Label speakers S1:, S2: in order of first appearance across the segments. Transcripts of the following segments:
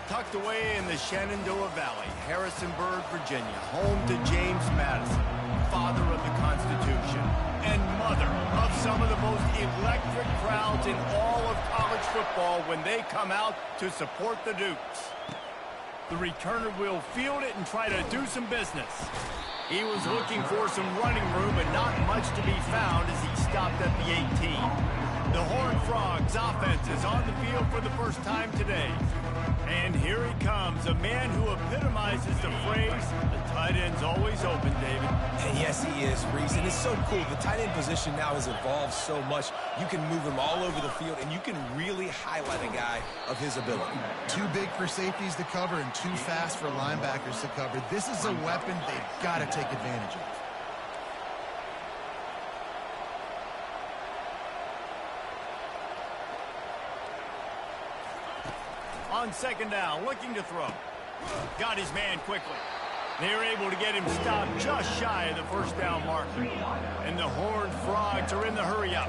S1: Tucked away in the Shenandoah Valley, Harrisonburg, Virginia, home to James Madison, father of the Constitution, and mother of some of the most electric crowds in all of college football when they come out to support the Dukes. The returner will field it and try to do some business. He was looking for some running room, but not much to be found as he stopped at the 18. The Horned Frogs offense is on the field for the first time today. And here he comes, a man who epitomizes the phrase, the tight end's always open, David.
S2: And yes, he is, Reese. And it's so cool. The tight end position now has evolved so much. You can move him all over the field, and you can really highlight a guy of his ability.
S3: Too big for safeties to cover and too fast for linebackers to cover. This is a weapon they've got to take advantage of.
S1: On second down, looking to throw. Got his man quickly. They're able to get him stopped just shy of the first down marker. And the Horned Frogs are in the hurry-up.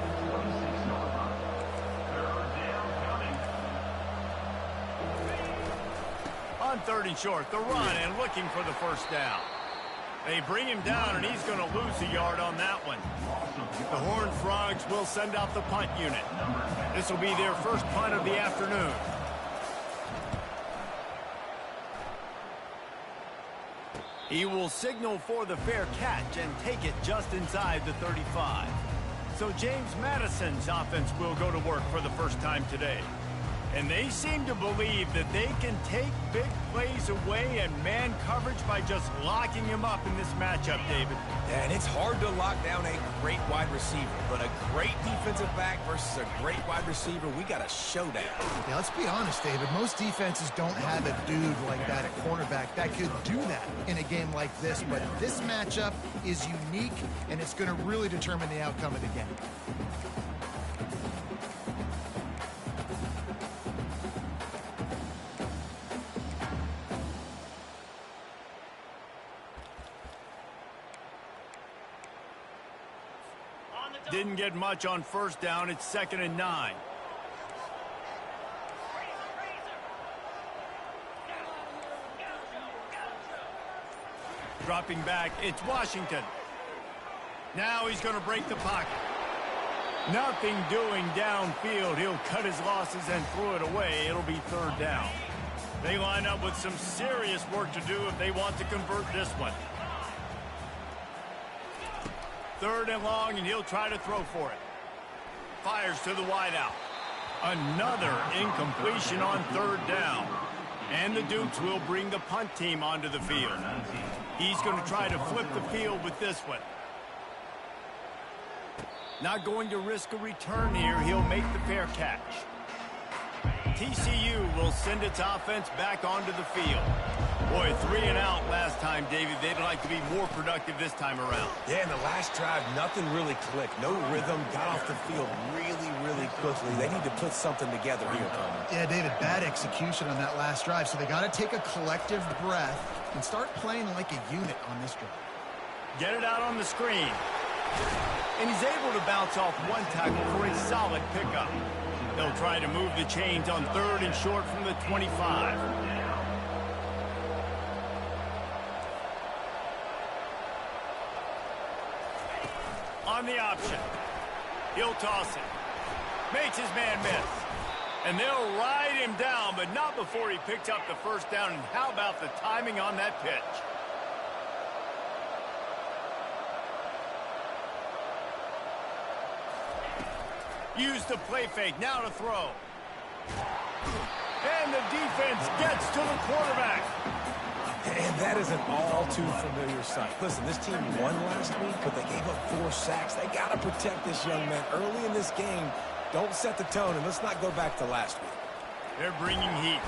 S1: On third and short, the run and looking for the first down. They bring him down, and he's going to lose a yard on that one. The Horned Frogs will send out the punt unit. This will be their first punt of the afternoon. He will signal for the fair catch and take it just inside the 35. So James Madison's offense will go to work for the first time today. And they seem to believe that they can take big plays away and man coverage by just locking him up in this matchup, David.
S2: Yeah, and it's hard to lock down a great wide receiver, but a great defensive back versus a great wide receiver, we got a showdown.
S3: Yeah, let's be honest, David. Most defenses don't have a dude like that at cornerback that could do that in a game like this, but this matchup is unique, and it's going to really determine the outcome of the game.
S1: Didn't get much on first down. It's 2nd and 9. Dropping back, it's Washington. Now he's going to break the pocket. Nothing doing downfield. He'll cut his losses and throw it away. It'll be 3rd down. They line up with some serious work to do if they want to convert this one. 3rd and long, and he'll try to throw for it. Fires to the wideout. Another incompletion on 3rd down. And the Dukes will bring the punt team onto the field. He's going to try to flip the field with this one. Not going to risk a return here. He'll make the fair catch. TCU will send its offense back onto the field. Boy, 3 and out last time, David. They'd like to be more productive this time around.
S2: Yeah, in the last drive, nothing really clicked. No rhythm, got off the field really quickly. They need to put something together here, Coleman.
S3: Yeah, David, bad execution on that last drive, so they got to take a collective breath and start playing like a unit on this drive.
S1: Get it out on the screen. And he's able to bounce off one tackle for a solid pickup. They'll try to move the chains on 3rd and short from the 25. On the option. He'll toss it. Makes his man miss. And they'll ride him down, but not before he picks up the first down. And how about the timing on that pitch? Use the play fake, now to throw. And the defense gets to the quarterback.
S2: And that is an all-too-familiar sight. Listen, this team won last week, but they gave up 4 sacks. They got to protect this young man early in this game. Don't set the tone, and let's not go back to last week.
S1: They're bringing heat.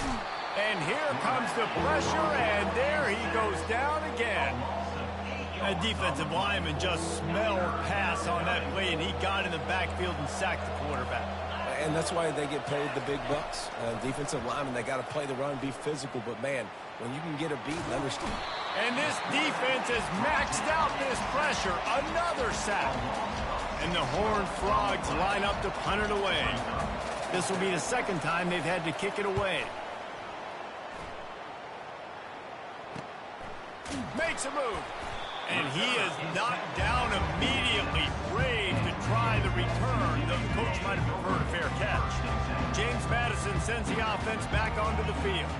S1: And here comes the pressure, and there he goes down again. That defensive lineman just smelled pass on that play, and he got in the backfield and sacked the quarterback.
S2: And that's why they get paid the big bucks. Defensive linemen, they got to play the run, be physical. But, man, when you can get a beat, understand.
S1: And this defense has maxed out this pressure. Another sack. And the Horned Frogs line up to punt it away. This will be the second time they've had to kick it away. Makes a move. And he is knocked down immediately. Brave to try the return. The coach might have preferred a fair catch. James Madison sends the offense back onto the field.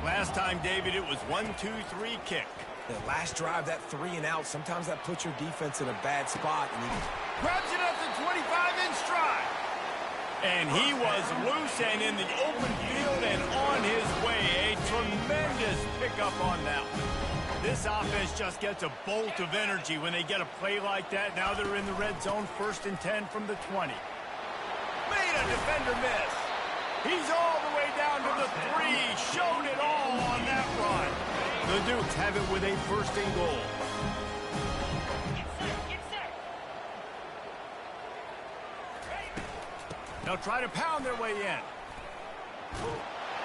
S1: Last time, David, it was 1-2-3 kick.
S2: The last drive, that 3-and-out, sometimes that puts your defense in a bad spot. And he
S1: grabs it at the 25-inch stride. And he was loose and in the open field and on his way. A tremendous pickup on that one. This offense just gets a bolt of energy when they get a play like that. Now they're in the red zone, 1st and 10 from the 20. Made a defender miss. He's all the way down to the 3. Showed it all on that run. The Dukes have it with a 1st and goal. They'll try to pound their way in.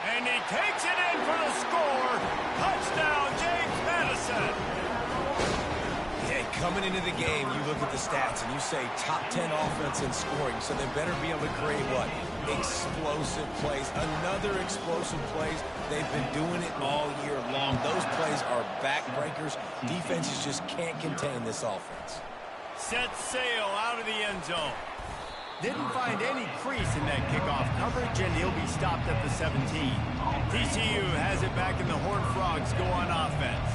S1: And he takes it in for the score. Touchdown, James Madison.
S2: Yeah, coming into the game, you look at the stats and you say top 10 offense in scoring, so they better be able to create what? Explosive plays. Another explosive plays. They've been doing it all year long. Those plays are backbreakers. Defenses just can't contain this offense.
S1: Set sail out of the end zone. Didn't find any crease in that kickoff coverage, and he'll be stopped at the 17. TCU has it back, and the Horned Frogs go on offense.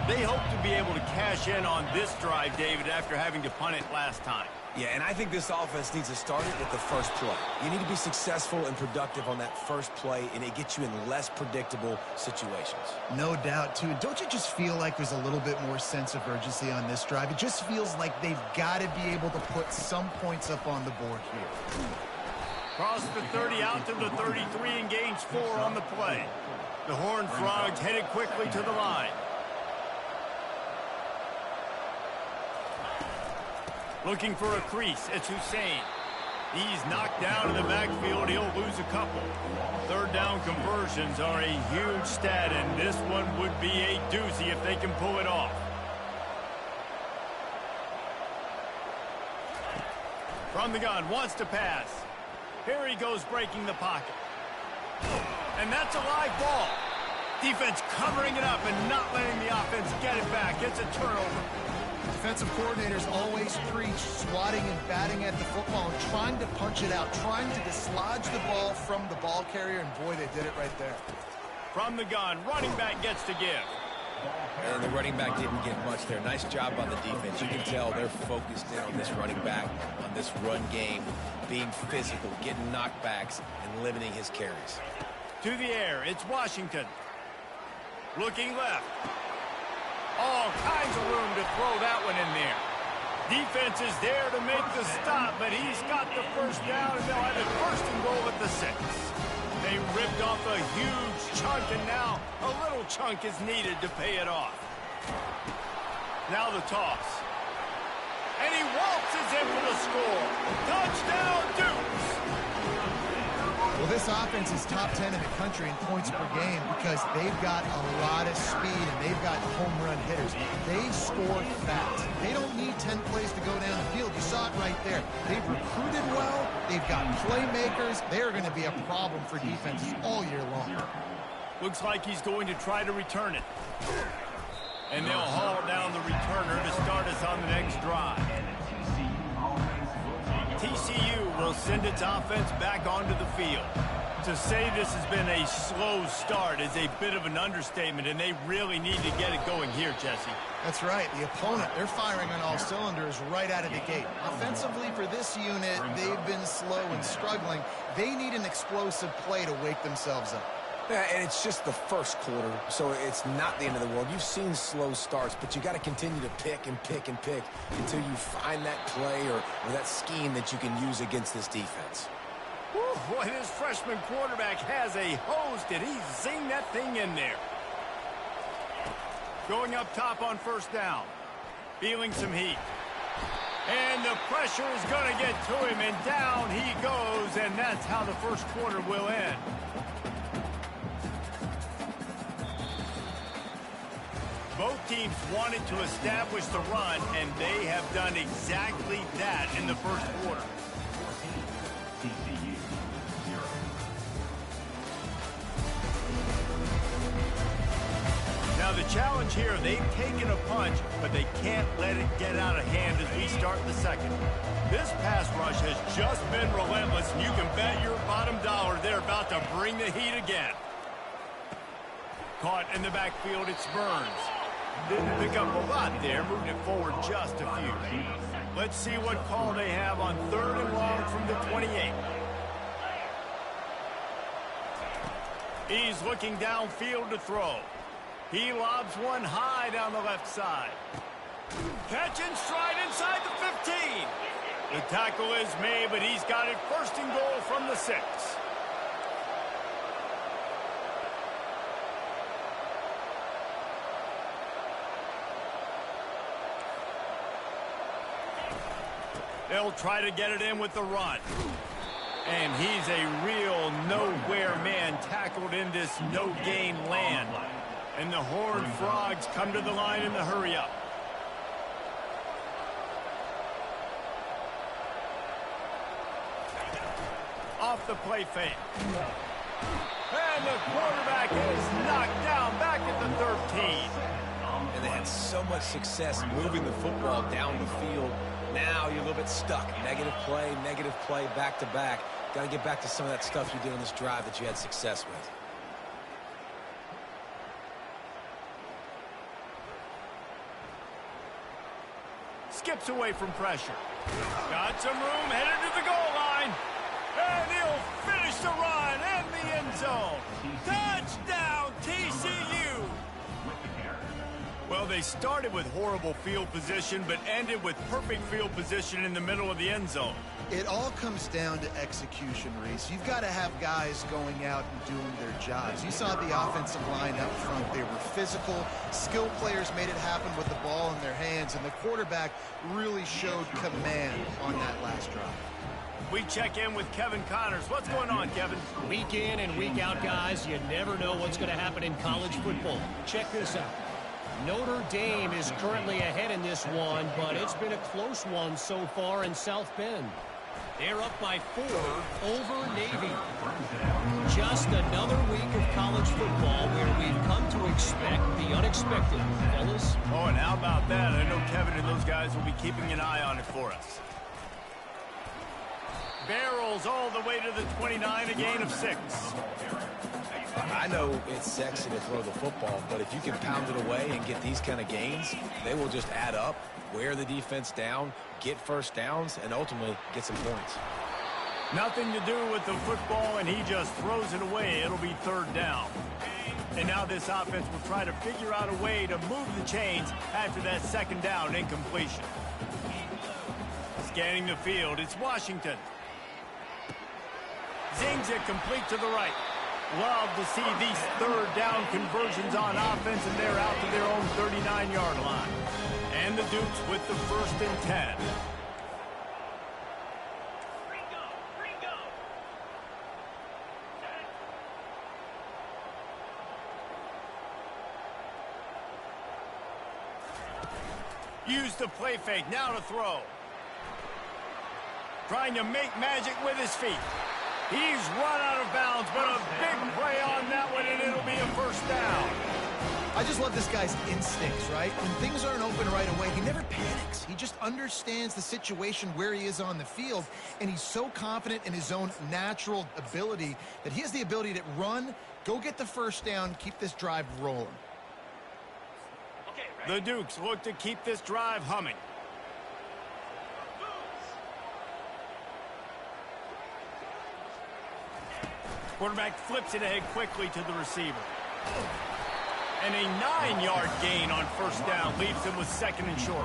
S1: They hope to be able to cash in on this drive, David, after having to punt it last time.
S2: Yeah, and I think this offense needs to start it with the first play. You need to be successful and productive on that first play, and it gets you in less predictable situations.
S3: No doubt, too. Don't you just feel like there's a little bit more sense of urgency on this drive? It just feels like they've got to be able to put some points up on the board here.
S1: Cross the 30 out to the 33 and gains 4 on the play. The Horned Frogs headed quickly to the line. Looking for a crease, it's Hussein. He's knocked down in the backfield, he'll lose a couple. 3rd down conversions are a huge stat, and this one would be a doozy if they can pull it off. From the gun, wants to pass. Here he goes breaking the pocket. And that's a live ball. Defense covering it up and not letting the offense get it back. It's a turnover.
S3: Defensive coordinators always preach swatting and batting at the football and trying to punch it out, trying to dislodge the ball from the ball carrier, and boy, they did it right there.
S1: From the gun, running back gets to give.
S2: And the running back didn't get much there. Nice job on the defense. You can tell they're focused in on this running back, on this run game, being physical, getting knockbacks, and limiting his carries.
S1: To the air, it's Washington. Looking left. All kinds of room to throw that one in there. Defense is there to make the stop, but he's got the 1st down, and they'll have it 1st and goal at the 6. They ripped off a huge chunk, and now a little chunk is needed to pay it off. Now the toss. And he waltzes in for the score. Touchdown, Dukes!
S3: Well, this offense is top 10 in the country in points per game because they've got a lot of speed and they've got home run hitters. They score fast. They don't need 10 plays to go down the field. You saw it right there. They've recruited well. They've got playmakers. They're going to be a problem for defenses all year long.
S1: Looks like he's going to try to return it. And they'll haul down the returner to start us on the next drive. TCU will send its offense back onto the field. To say this has been a slow start is a bit of an understatement, and they really need to get it going here, Jesse.
S3: That's right. The opponent, they're firing on all cylinders right out of the gate. Offensively for this unit, they've been slow and struggling. They need an explosive play to wake themselves up.
S2: Yeah, and it's just the first quarter, so it's not the end of the world. You've seen slow starts, but you got to continue to pick and pick and pick until you find that play or that scheme that you can use against this defense.
S1: Whew, boy, this freshman quarterback has a hose. Did he zing that thing in there? Going up top on 1st down. Feeling some heat. And the pressure is going to get to him, and down he goes, and that's how the 1st quarter will end. Both teams wanted to establish the run, and they have done exactly that in the first quarter.
S4: TCU 0.
S1: Now the challenge here, they've taken a punch, but they can't let it get out of hand as we start the second. This pass rush has just been relentless, and you can bet your bottom dollar they're about to bring the heat again. Caught in the backfield, it's Burns. Didn't pick up a lot there, moving it forward just a few. Let's see what call they have on 3rd and long from the 28. He's looking downfield to throw. He lobs one high down the left side. Catch and stride inside the 15. The tackle is made, but he's got it 1st and goal from the 6. They'll try to get it in with the run. And he's a real nowhere man tackled in this no-gain land. And the Horned Frogs come to the line in the hurry-up. Off the play fake. And the quarterback is knocked down back at the 13.
S2: And they had so much success moving the football down the field. Now you're a little bit stuck. Negative play, back-to-back. Got to get back to some of that stuff you did on this drive that you had success with.
S1: Skips away from pressure. Got some room, headed to the goal line. And he'll finish the run in the end zone. Touchdown, TCU! Well, they started with horrible field position, but ended with perfect field position in the middle of the end zone.
S3: It all comes down to execution, Reese. You've got to have guys going out and doing their jobs. You saw the offensive line up front. They were physical. Skilled players made it happen with the ball in their hands, and the quarterback really showed command on that last drive.
S1: We check in with Kevin Connors. What's going on, Kevin?
S5: Week in and week out, guys, you never know what's going to happen in college football. Check this out. Notre Dame is currently ahead in this one, but it's been a close one so far in South Bend. They're up by 4 over Navy. Just another week of college football where we've come to expect the unexpected, fellas.
S1: Oh, and how about that? I know Kevin and those guys will be keeping an eye on it for us. Barrels all the way to the 29, a gain of 6.
S2: I know it's sexy to throw the football, but if you can pound it away and get these kind of gains, they will just add up, wear the defense down, get first downs, and ultimately get some points.
S1: Nothing to do with the football, and he just throws it away. It'll be 3rd down. And now this offense will try to figure out a way to move the chains after that 2nd down incompletion. Scanning the field, it's Washington. Zings it complete to the right. Love to see these 3rd down conversions on offense, and they're out to their own 39-yard line. And the Dukes with the 1st and 10. Use the play fake, now to throw. Trying to make magic with his feet. He's run out of bounds, but a big play on that one, and it'll be a 1st down.
S3: I just love this guy's instincts, right? When things aren't open right away, he never panics. He just understands the situation where he is on the field, and he's so confident in his own natural ability that he has the ability to run, go get the 1st down, keep this drive rolling.
S1: The Dukes look to keep this drive humming. Quarterback flips it ahead quickly to the receiver. And a 9-yard gain on 1st down leaves him with 2nd and short.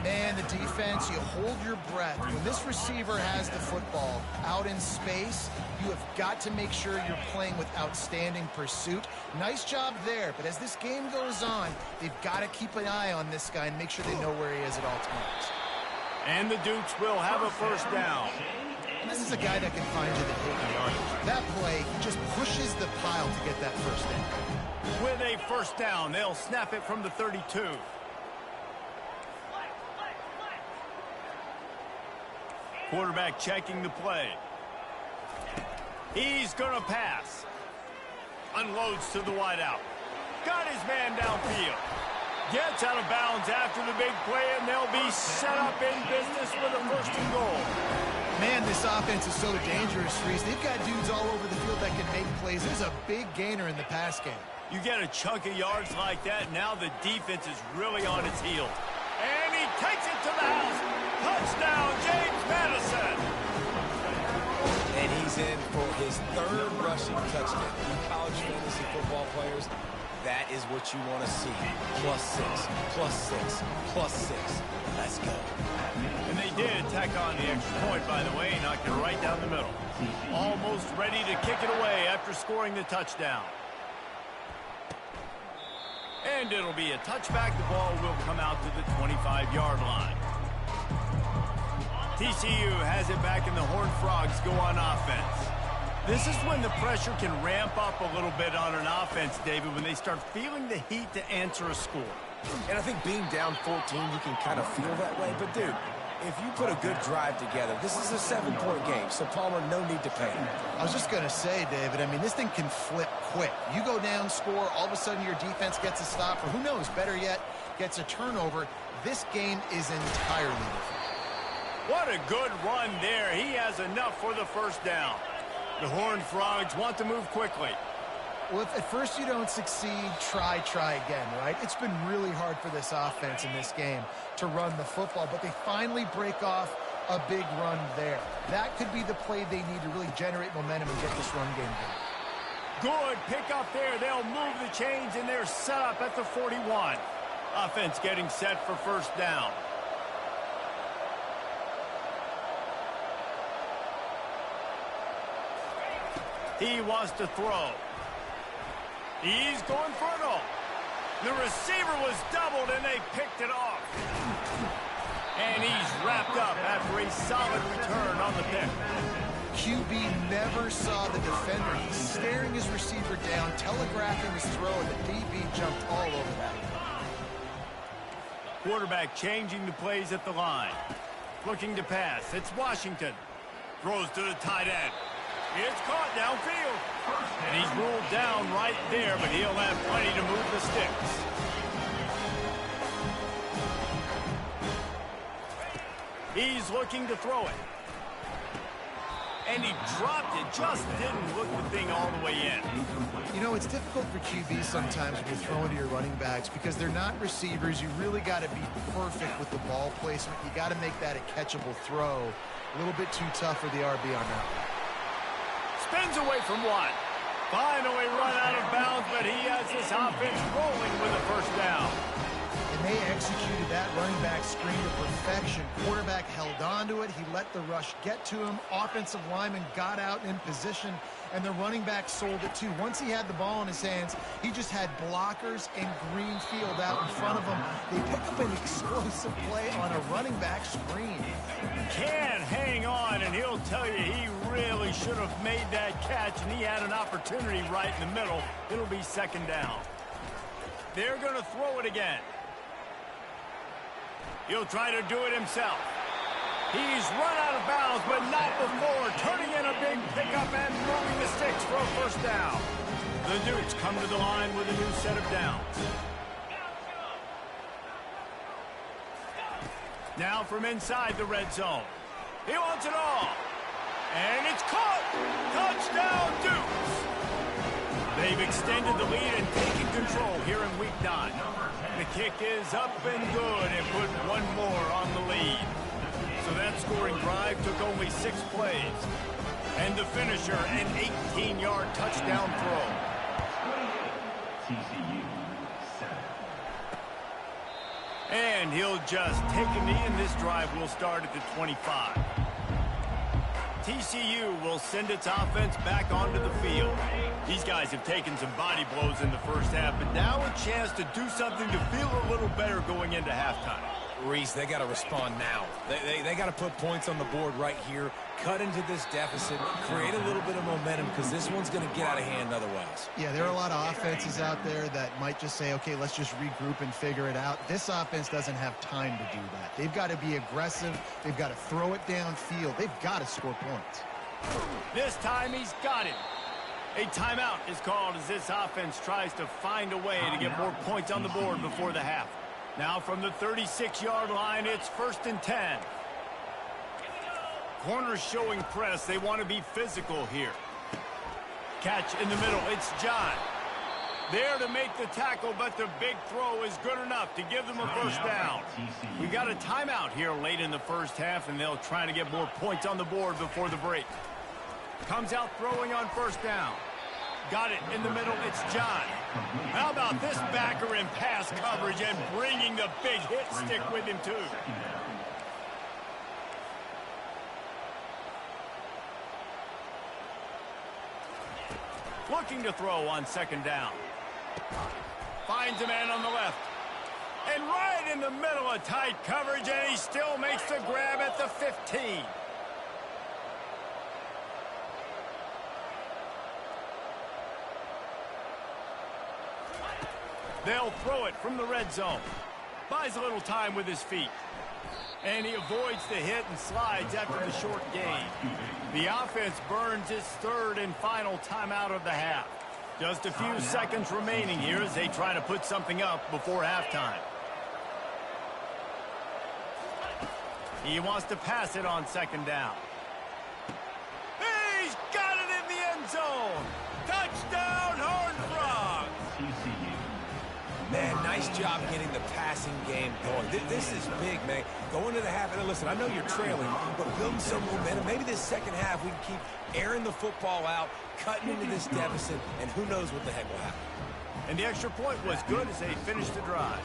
S3: Man, the defense, you hold your breath. When this receiver has the football out in space, you have got to make sure you're playing with outstanding pursuit. Nice job there, but as this game goes on, they've got to keep an eye on this guy and make sure they know where he is at all times.
S1: And the Dukes will have a 1st down.
S3: This is a guy that can find you the 8 yardage. That play, he just pushes the pile to get that first down.
S1: With a first down, they'll snap it from the 32. Quarterback checking the play. He's going to pass. Unloads to the wideout. Got his man downfield. Gets out of bounds after the big play, and they'll be set up in business for the first and goal.
S3: Man, this offense is so dangerous, Reese. They've got dudes all over the field that can make plays. There's a big gainer in the pass game.
S1: You get a chunk of yards like that, now the defense is really on its heels. And he takes it to the house. Touchdown, James Madison.
S2: And he's in for his 3rd rushing touchdown. You college fantasy football players, that is what you want to see. +6, +6, +6. Let's go.
S1: And they did tack on the extra point, by the way, knocked it right down the middle. Almost ready to kick it away after scoring the touchdown. And it'll be a touchback. The ball will come out to the 25-yard line. TCU has it back, and the Horned Frogs go on offense. This is when the pressure can ramp up a little bit on an offense, David, when they start feeling the heat to answer a score.
S2: And I think being down 14, you can kind of feel that way. But, dude, if you put a good drive together, this is a 7-point game, so Palmer, no need to panic.
S3: I was just going to say, David, I mean, this thing can flip quick. You go down, score, all of a sudden your defense gets a stop, or who knows, better yet, gets a turnover. This game is entirely different.
S1: What a good run there. He has enough for the first down. The Horned Frogs want to move quickly.
S3: Well, if at first you don't succeed, try again, right? It's been really hard for this offense in this game to run the football, but they finally break off a big run there. That could be the play they need to really generate momentum and get this run game going.
S1: Good pick up there. They'll move the chains, and they're set up at the 41. Offense getting set for first down. He wants to throw. He's going for it all. The receiver was doubled, and they picked it off. And he's wrapped up after a solid return on the pick.
S3: QB never saw the defender. He's staring his receiver down, telegraphing his throw, and the DB jumped all over that.
S1: Quarterback changing the plays at the line. Looking to pass. It's Washington. Throws to the tight end. It's caught downfield. And he's ruled down right there, but he'll have plenty to move the sticks. He's looking to throw it. And he dropped it. Just didn't look the thing all the way in.
S3: You know, it's difficult for QB sometimes when you're throwing to your running backs because they're not receivers. You really got to be perfect with the ball placement. You got to make that a catchable throw. A little bit too tough for the RB on that one.
S1: Spins away from one. Finally run out of bounds, but he has this offense rolling with a first down.
S3: And they executed that running back screen to perfection. Quarterback held on to it. He let the rush get to him. Offensive lineman got out in position, and the running back sold it too. Once he had the ball in his hands, he just had blockers and green field out in front of him. They pick up an explosive play on a running back screen.
S1: Can't hang on, and he'll tell you he really should have made that catch, and he had an opportunity right in the middle. It'll be second down. They're going to throw it again. He'll try to do it himself. He's run out of bounds, but not before turning in a big pickup and moving the sticks for a first down. The Dukes come to the line with a new set of downs. Now from inside the red zone. He wants it all. And it's caught. Touchdown, Dukes. They've extended the lead and taken control here in week 9. The kick is up and good and put one more on the lead. So that scoring drive took only 6 plays. And the finisher, an 18-yard touchdown throw.
S4: TCU 7.
S1: And he'll just take a knee, and this drive will start at the 25. TCU will send its offense back onto the field. These guys have taken some body blows in the first half, but now a chance to do something to feel a little better going into halftime.
S2: Reese, they got to respond now. They got to put points on the board right here. cut into this deficit, create a little bit of momentum, because this one's going to get out of hand otherwise.
S3: Yeah, there are a lot of offenses out there that might just say, okay, let's just regroup and figure it out. This offense doesn't have time to do that. They've got to be aggressive. They've got to throw it downfield. They've got to score points.
S1: This time he's got it. A timeout is called as this offense tries to find a way to get more points on the board before the half. Now from the 36-yard line, it's 1st and 10. Corners showing press. They want to be physical here. Catch in the middle. It's John. There to make the tackle, but the big throw is good enough to give them a first down. We got a timeout here late in the first half, and they'll try to get more points on the board before the break. Comes out throwing on first down. Got it in the middle. It's John. How about this backer in pass coverage and bringing the big hit stick with him, too. Looking to throw on 2nd down. Finds a man on the left. And right in the middle of tight coverage, and he still makes the grab at the 15. They'll throw it from the red zone. Buys a little time with his feet. And he avoids the hit and slides after the short gain. The offense burns its 3rd and final timeout of the half. Just a few seconds remaining here as they try to put something up before halftime. He wants to pass it on 2nd down. He's got it in the end zone. Touchdown, Horned Frogs.
S2: TCU. Man, nice job getting the passing game going. This is big, man. Going to the half, and listen, I know you're trailing, but building some momentum. Maybe this second half we can keep airing the football out, cutting into this deficit, and who knows what the heck will happen.
S1: And the extra point was good as they finished the drive.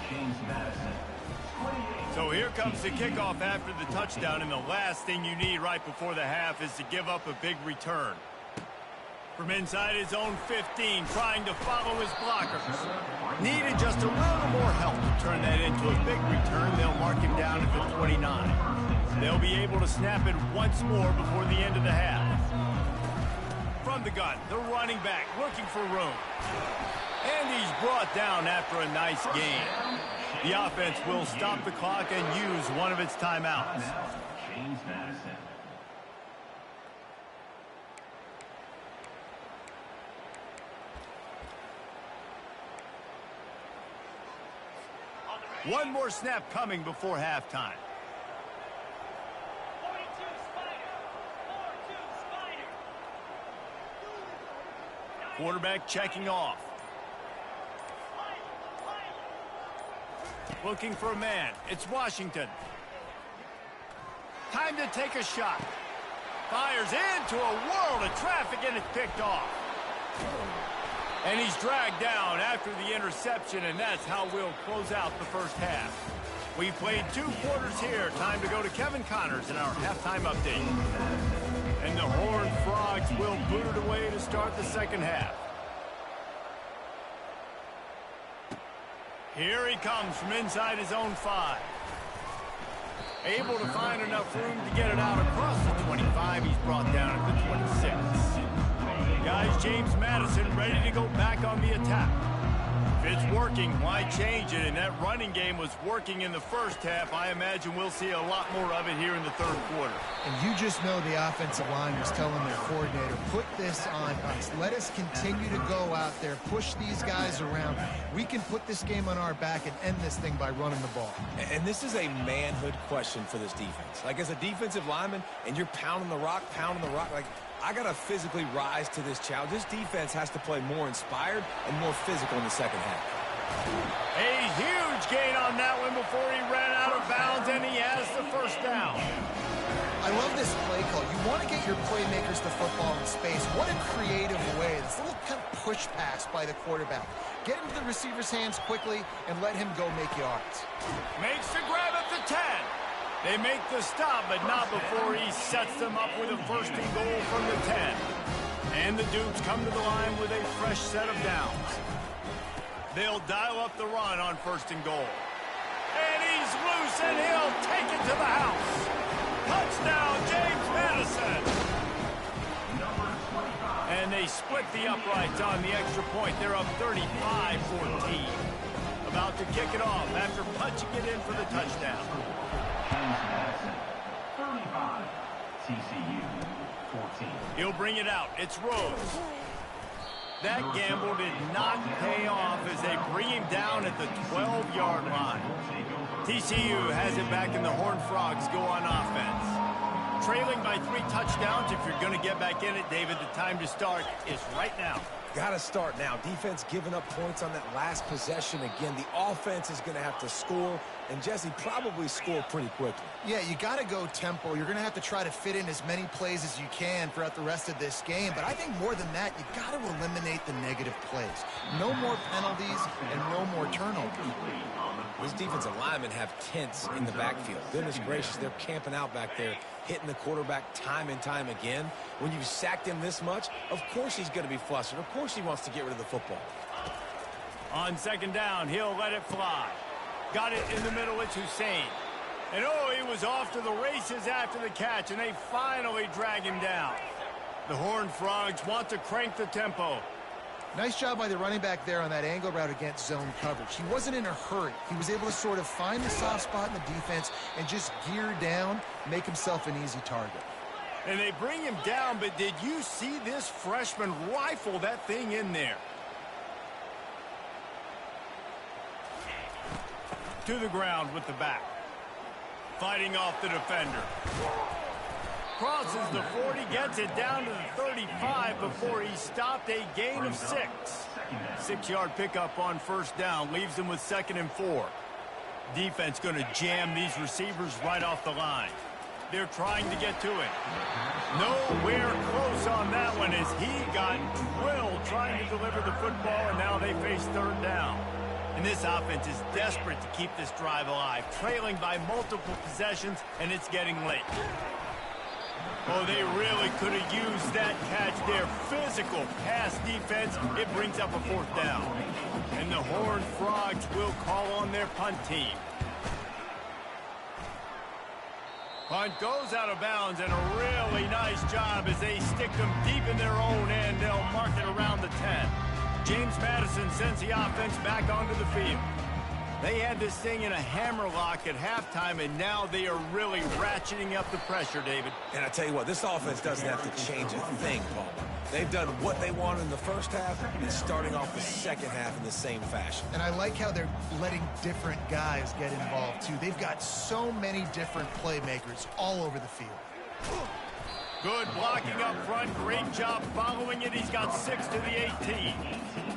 S1: So here comes the kickoff after the touchdown, and the last thing you need right before the half is to give up a big return. From inside his own 15, trying to follow his blockers. Needed just a little more help to turn that into a big return. They'll mark him down at the 29. They'll be able to snap it once more before the end of the half. From the gun, the running back looking for room. And he's brought down after a nice gain. The offense will stop the clock and use one of its timeouts. One more snap coming before halftime. Quarterback checking off. Looking for a man. It's Washington. Time to take a shot. Fires into a world of traffic, and it's picked off. And he's dragged down after the interception, and that's how we'll close out the first half. We played 2 quarters here. Time to go to Kevin Connors in our halftime update. And the Horned Frogs will boot it away to start the second half. Here he comes from inside his own 5. Able to find enough room to get it out across the 25. He's brought down at the 26. Guys, James Madison ready to go back on the attack. If it's working, why change it? And that running game was working in the first half. I imagine we'll see a lot more of it here in the 3rd quarter.
S3: And you just know the offensive line was telling their coordinator, put this on us. Let us continue to go out there, push these guys around. We can put this game on our back and end this thing by running the ball.
S2: And this is a manhood question for this defense. Like, as a defensive lineman, and you're pounding the rock, like, I got to physically rise to this challenge. This defense has to play more inspired and more physical in the second half.
S1: A huge gain on that one before he ran out of bounds, and he has the first down.
S3: I love this play call. You want to get your playmakers the football in space. What a creative way. This little kind of push pass by the quarterback. Get into the receiver's hands quickly and let him go make yards.
S1: Makes the grab at the 10. They make the stop, but not before he sets them up with a 1st and goal from the 10. And the Dukes come to the line with a fresh set of downs. They'll dial up the run on 1st and goal. And he's loose, and he'll take it to the house. Touchdown, James Madison. they split the uprights on the extra point. They're up 35-14. About to kick it off after punching it in for the touchdown.
S4: James Madison, 35. TCU, 14.
S1: He'll bring it out. It's Rose. That gamble did not pay off as they bring him down at the 12-yard line. TCU has it back and the Horned Frogs go on offense. Trailing by 3 touchdowns. If you're going to get back in it, David, the time to start is right now.
S2: Got to start now. Defense giving up points on that last possession. Again, the offense is going to have to score, and Jesse probably score pretty quickly.
S3: Yeah, you got to go tempo. You're going to have to try to fit in as many plays as you can throughout the rest of this game. But I think more than that, you got to eliminate the negative plays. No more penalties and no more turnovers.
S2: These defensive linemen have tents in the backfield. Goodness gracious, they're camping out back there, hitting the quarterback time and time again. When you've sacked him this much, of course he's going to be flustered. Of course he wants to get rid of the football.
S1: On second down, he'll let it fly. Got it in the middle, it's Hussein. And oh, he was off to the races after the catch, and they finally drag him down. The Horned Frogs want to crank the tempo.
S3: Nice job by the running back there on that angle route against zone coverage. He wasn't in a hurry. He was able to sort of find the soft spot in the defense and just gear down, make himself an easy target.
S1: And they bring him down, but did you see this freshman rifle that thing in there? To the ground with the back. Fighting off the defender. Crosses the 40, gets it down to the 35 before he stopped a gain of 6. 6-yard pickup on first down, leaves them with 2nd and 4. Defense going to jam these receivers right off the line. They're trying to get to it. Nowhere close on that one as he got drilled trying to deliver the football, and now they face 3rd down. And this offense is desperate to keep this drive alive, trailing by multiple possessions, and it's getting late. Oh, they really could have used that catch there. Physical pass defense. It brings up a 4th down. And the Horned Frogs will call on their punt team. Punt goes out of bounds, and a really nice job as they stick them deep in their own end. They'll mark it around the 10. James Madison sends the offense back onto the field. They had this thing in a hammerlock at halftime, and now they are really ratcheting up the pressure, David.
S2: And I tell you what, this offense doesn't have to change a thing, Paul. They've done what they wanted in the first half and starting off the second half in the same fashion.
S3: And I like how they're letting different guys get involved, too. They've got so many different playmakers all over the field.
S1: Good blocking up front. Great job following it. He's got 6 to the 18.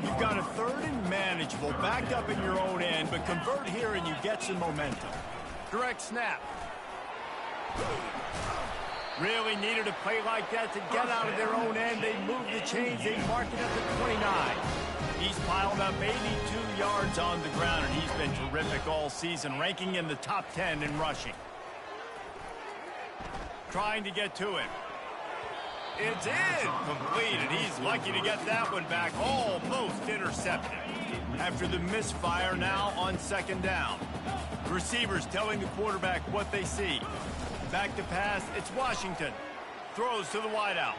S1: You've got a 3rd and manageable, backed up in your own end, but convert here and you get some momentum. Direct snap. Really needed a play like that to get out of their own end. They move the chains. They mark it at the 29. He's piled up 82 yards on the ground, and he's been terrific all season, ranking in the top 10 in rushing. Trying to get to it. It's in. Completed. He's lucky to get that one back. Almost intercepted. After the misfire, now on 2nd down. Receivers telling the quarterback what they see. Back to pass. It's Washington. Throws to the wideout.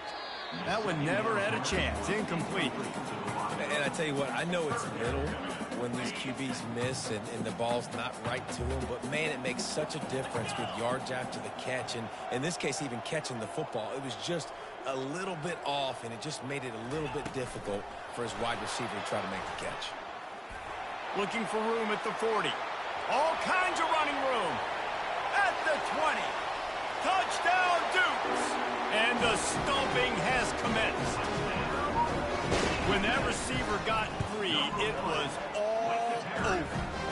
S1: That one never had a chance. Incomplete.
S2: And I tell you what, I know it's little when these QBs miss and the ball's not right to them, but man, it makes such a difference with yards after the catch, and in this case, even catching the football. It was just a little bit off, and it just made it a little bit difficult for his wide receiver to try to make the catch.
S1: Looking for room at the 40. All kinds of running room. At the 20. Touchdown, Dukes! And the stomping has commenced. When that receiver got free, it was all over.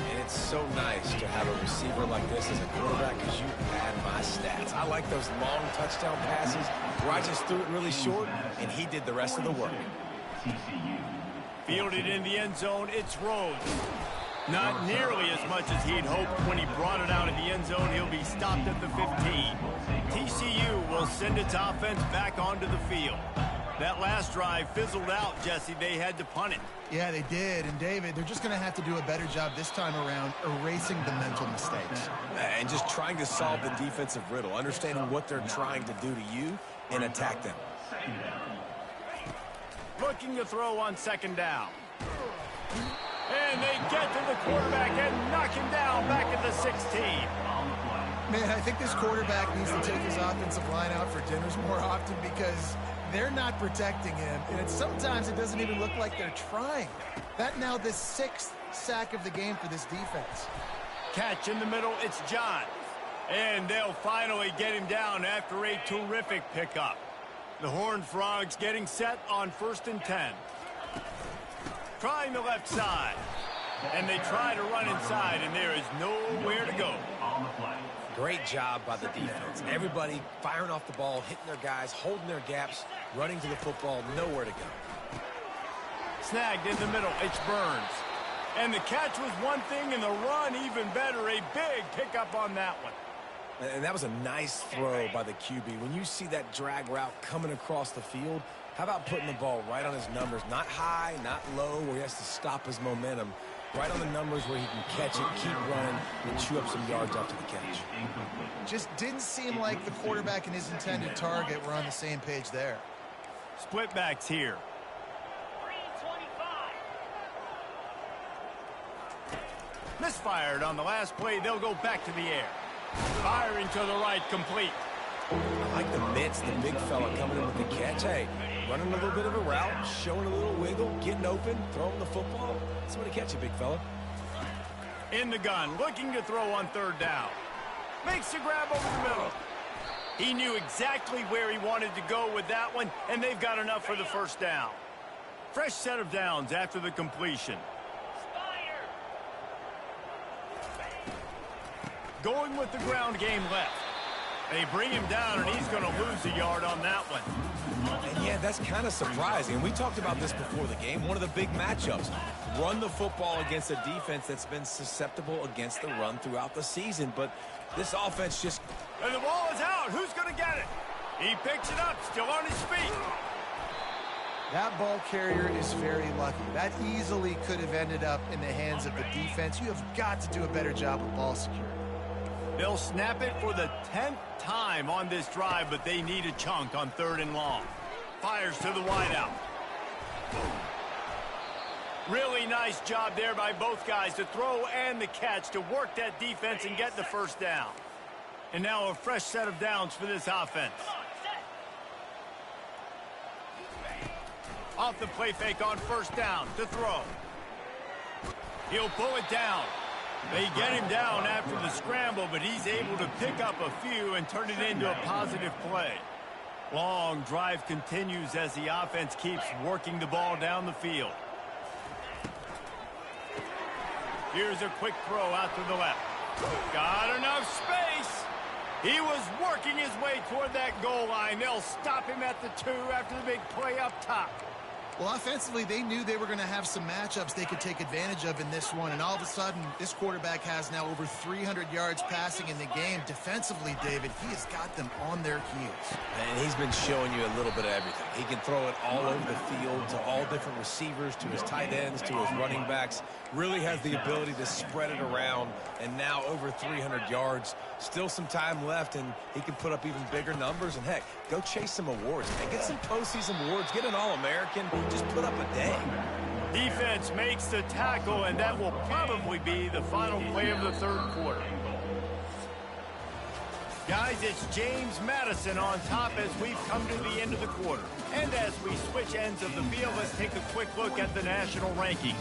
S2: And it's so nice to have a receiver like this as a quarterback because you pad my stats. I like those long touchdown passes where I just threw it really short, and he did the rest of the work.
S1: Fielded in the end zone, it's Rhodes. Not nearly as much as he'd hoped when he brought it out of the end zone. He'll be stopped at the 15. TCU will send its offense back onto the field. That last drive fizzled out, Jesse. They had to punt it.
S3: Yeah, they did. And, David, they're just going to have to do a better job this time around erasing the mental mistakes.
S2: And just trying to solve the defensive riddle, understanding what they're trying to do to you and attack them.
S1: looking to throw on second down. And they get to the quarterback and knock him down back at the 16.
S3: Man, I think this quarterback needs to take his offensive line out for dinners more often because they're not protecting him. And sometimes it doesn't even look like they're trying. That now the 6th sack of the game for this defense.
S1: Catch in the middle, it's John. And they'll finally get him down after a terrific pickup. The Horned Frogs getting set on 1st and 10. Trying the left side. And they try to run inside, and there is nowhere to go.
S2: Great job by the defense. Everybody firing off the ball, hitting their guys, holding their gaps, running to the football, nowhere to go.
S1: Snagged in the middle, it's Burns. And the catch was one thing, and the run even better. A big pickup on that one.
S2: And that was a nice throw by the QB. When you see that drag route coming across the field, how about putting the ball right on his numbers? Not high, not low, where he has to stop his momentum. Right on the numbers where he can catch it, keep running, and chew up some yards after the catch.
S3: Just didn't seem like the quarterback and his intended target were on the same page there.
S1: Split backs here. Misfired on the last play. They'll go back to the air. Firing to the right, complete.
S2: I like the mitts, the big fella coming in with the catch. Hey, running a little bit of a route, showing a little wiggle, getting open, throwing the football. Somebody catch you, big fella.
S1: In the gun, looking to throw on 3rd down. Makes the grab over the middle. He knew exactly where he wanted to go with that one, and they've got enough for the 1st down. Fresh set of downs after the completion. Going with the ground game left. They bring him down, and he's going to lose a yard on that one.
S2: And yeah, that's kind of surprising. We talked about this before the game. One of the big matchups. Run the football against a defense that's been susceptible against the run throughout the season. But this offense just...
S1: And the ball is out. Who's going to get it? He picks it up, still on his feet.
S3: That ball carrier is very lucky. That easily could have ended up in the hands of the defense. You have got to do a better job of ball security.
S1: They'll snap it for the 10th time on this drive, but they need a chunk on 3rd and long. Fires to the wideout. Really nice job there by both guys to throw and the catch to work that defense and get the 1st down. And now a fresh set of downs for this offense. Off the play fake on 1st down to throw. He'll pull it down. They get him down after the scramble, but he's able to pick up a few and turn it into a positive play. Long drive continues as the offense keeps working the ball down the field. Here's a quick throw out to the left. Got enough space. He was working his way toward that goal line. They'll stop him at the 2 after the big play up top.
S3: Well, offensively, they knew they were going to have some matchups they could take advantage of in this one, and all of a sudden, this quarterback has now over 300 yards passing in the game. Defensively, David, he has got them on their heels.
S2: And he's been showing you a little bit of everything. He can throw it all over the field to all different receivers, to his tight ends, to his running backs. Really has the ability to spread it around, and now over 300 yards. Still some time left, and he can put up even bigger numbers. And, heck, go chase some awards, man. Get some postseason awards. Get an All-American. Just put up a day.
S1: Defense makes the tackle, and that will probably be the final play of the 3rd quarter. Guys, it's James Madison on top as we've come to the end of the quarter. And as we switch ends of the field, let's take a quick look at the national rankings.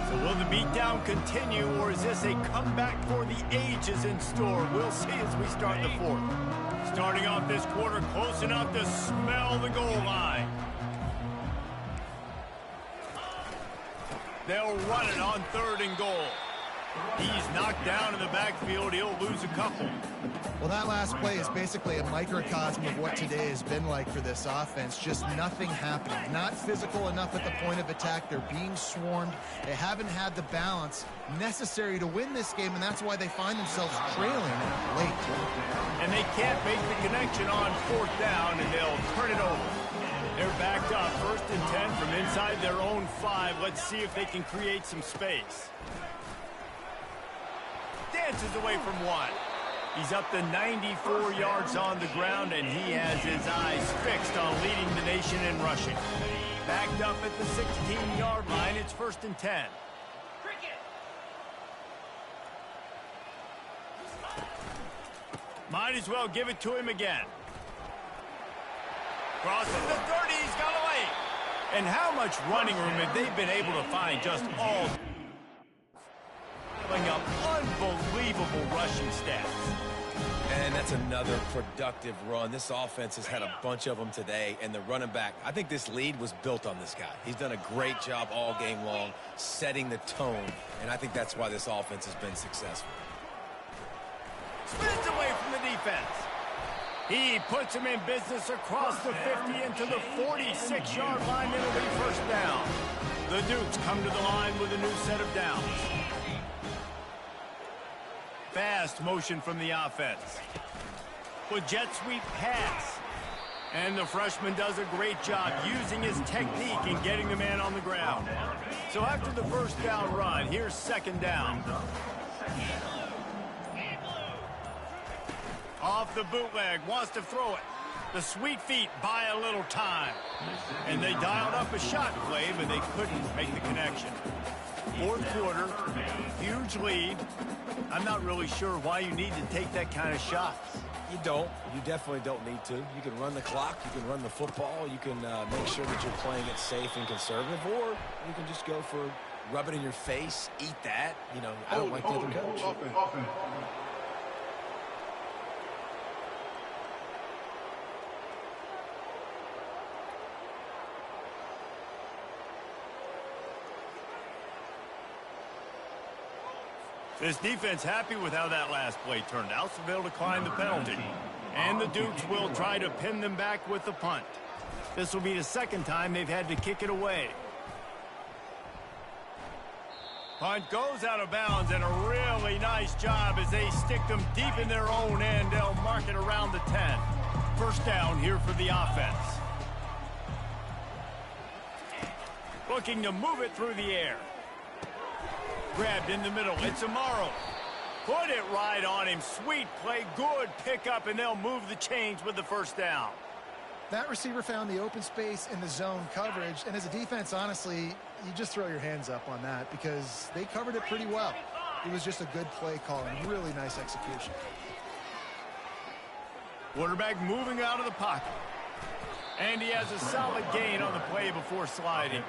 S1: So will the beatdown continue, or is this a comeback for the ages in store? We'll see as we start the 4th. Starting off this quarter close enough to smell the goal line. They'll run it on 3rd and goal. He's knocked down in the backfield. He'll lose a couple.
S3: Well, that last play is basically a microcosm of what today has been like for this offense. Just nothing happening. Not physical enough at the point of attack. They're being swarmed. They haven't had the balance necessary to win this game, and that's why they find themselves trailing late.
S1: And they can't make the connection on 4th down, and they'll turn it over. They're backed up 1st and 10 from inside their own 5. Let's see if they can create some space. Dances away from one. He's up to 94 yards on the ground, and he has his eyes fixed on leading the nation in rushing. Backed up at the 16-yard line, it's 1st and 10. Might as well give it to him again. Crosses the 30, he's got away. And how much running room have they been able to find just all up unbelievable rushing stats.
S2: And that's another productive run. This offense has had a bunch of them today, and the running back, I think this lead was built on this guy. He's done a great job all game long, setting the tone, and I think that's why this offense has been successful.
S1: Spins away from the defense. He puts him in business across the 50 into the 46-yard line. It'll be 1st down. The Dukes come to the line with a new set of downs. Fast motion from the offense. With jet sweep pass. And the freshman does a great job using his technique and getting the man on the ground. So after the 1st down run, here's 2nd down. Off the bootleg, wants to throw it. The sweet feet buy a little time. And they dialed up a shot play, but they couldn't make the connection. 4th quarter, huge lead. I'm not really sure why you need to take that kind of shot.
S2: You don't. You definitely don't need to. You can run the clock. You can run the football. You can make sure that you're playing it safe and conservative. Or you can just go for rub it in your face, eat that. You know, I don't like the other coach.
S1: This defense happy with how that last play turned out, so they'll decline the penalty. And the Dukes will try to pin them back with the punt. This will be the 2nd time they've had to kick it away. Punt goes out of bounds, and a really nice job as they stick them deep in their own end. They'll mark it around the 10. 1st down here for the offense. Looking to move it through the air. Grabbed in the middle. It's Amaro. Put it right on him. Sweet play. Good pickup, and they'll move the chains with the 1st down.
S3: That receiver found the open space in the zone coverage, and as a defense, honestly, you just throw your hands up on that because they covered it pretty well. It was just a good play call and really nice execution.
S1: Quarterback moving out of the pocket. And he has a solid gain on the play before sliding.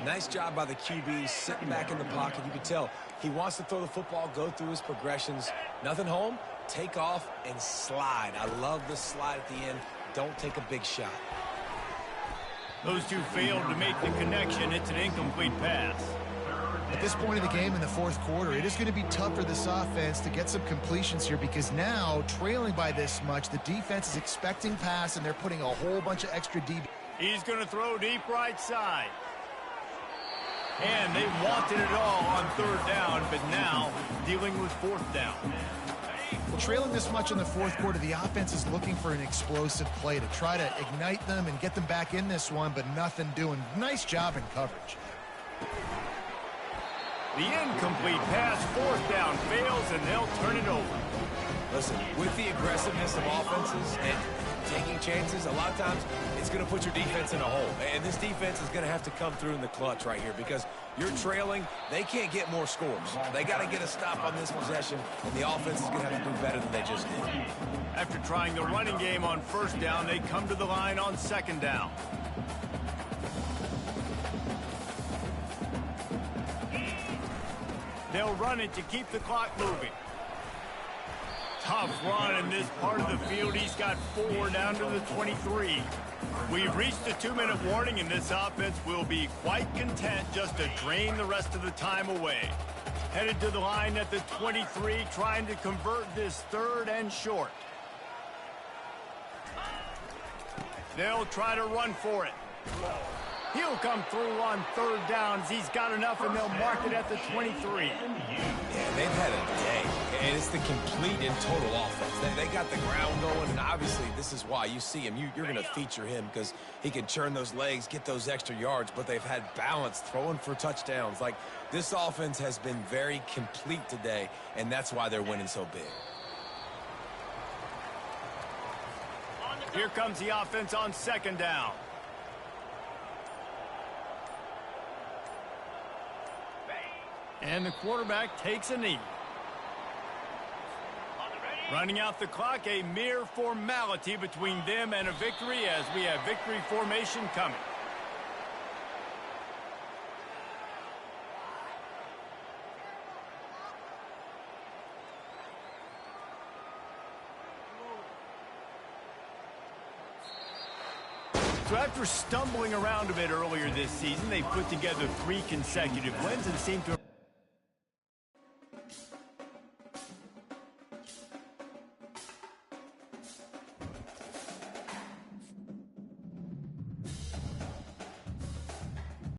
S2: Nice job by the QB sitting back in the pocket. You can tell he wants to throw the football, go through his progressions. Nothing home, take off, and slide. I love the slide at the end. Don't take a big shot.
S1: Those two failed to make the connection. It's an incomplete pass.
S3: At this point in the game in the 4th quarter, it is going to be tough for this offense to get some completions here because now, trailing by this much, the defense is expecting pass, and they're putting a whole bunch of extra DB.
S1: He's going to throw deep right side. And they wanted it all on 3rd down, but now dealing with 4th down.
S3: Well, trailing this much in the 4th quarter, the offense is looking for an explosive play to try to ignite them and get them back in this one, but nothing doing. Nice job in coverage.
S1: The incomplete pass, 4th down, fails, and they'll turn it over.
S2: Listen, with the aggressiveness of offenses and taking chances, a lot of times it's going to put your defense in a hole. And this defense is going to have to come through in the clutch right here because you're trailing. They can't get more scores. They got to get a stop on this possession, and the offense is going to have to do better than they just did.
S1: After trying the running game on 1st down, they come to the line on 2nd down. They'll run it to keep the clock moving. Tough run in this part of the field. He's got 4 down to the 23. We've reached the 2-minute warning, and this offense will be quite content just to drain the rest of the time away. Headed to the line at the 23, trying to convert this 3rd and short. They'll try to run for it. He'll come through on 3rd downs. He's got enough, and they'll mark it at the 23.
S2: Yeah, they've had a day, and it's the complete and total offense. They got the ground going, and obviously this is why you see him. You're going to feature him because he can churn those legs, get those extra yards, but they've had balance, throwing for touchdowns. Like, this offense has been very complete today, and that's why they're winning so big.
S1: Here comes the offense on second down. And the quarterback takes a knee. Running out the clock, a mere formality between them and a victory as we have victory formation coming. So after stumbling around a bit earlier this season, they put together 3 consecutive wins and seem to